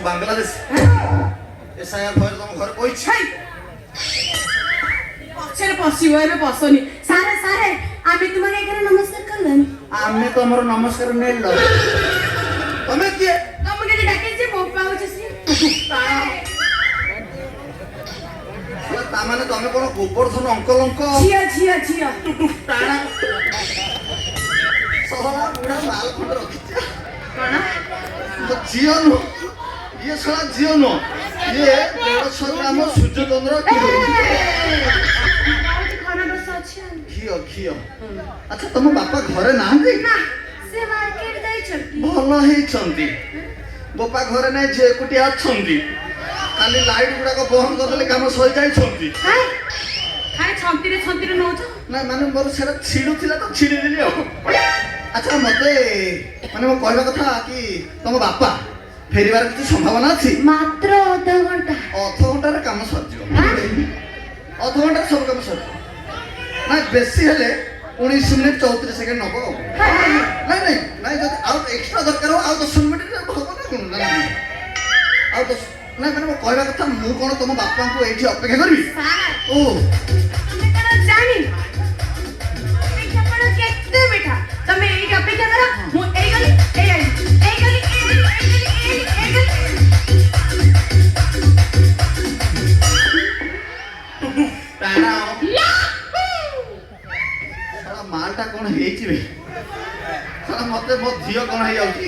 Bangladesh SIR भएर तुम घर कोही छै पछेर पसियो एबे पसनी सारे सारे आमे तुम्हारे एकरा नमस्कार करलन आमे तो हमर नमस्कार नेल ल तमे के तमके डाके जे मो पाउ छसी ता माने तमे कोन गोवर्धन अंकल अंक झिया झिया झिया टाणा सहला बुढा माल खंड रखिछ कोना झियो नो ये साला झियो नो ये 150 ग्राम सूर्यचंद्र खाना बस अछि घियो घियो अच्छा तुम बापा घरे नाहंती ना से मार्केट जाई छथि भल हे छंती बापा घरे नै जे कुटिया छंती खाली लाइट गुडा को बहन कर देले काम सही जाई छंती हाय खाली छंती रे नउछ ना माने मोर सेरा छिडु थिला तो छिडि दिली हो अच्छा मते माने मो कहबा कथा कि तुम बापा फेरिबार किछ संभावना अछि मात्र आधा घंटा रे काम सर जियो आधा घंटा सब काम सर ना बेसी हेले 19 मिनिट 34 सेकंड नबो नहीं नहीं नहीं जब आउट एक्स्ट्रा दरकार हो आउ 10 मिनिट रे भगो ना कोन ना आउ 10 नहीं माने मो कहबा कथा मु कोन तुम बापा को एठी अपेक्षा करबी सारा ओ तुमे करा जानी अपेक्षा करा केते बेटा तुमे एठी अपेक्षा करा मु एई गली टाणा साला मालटा कोन हेची बे साला मते मो धियो कोन हे जाउची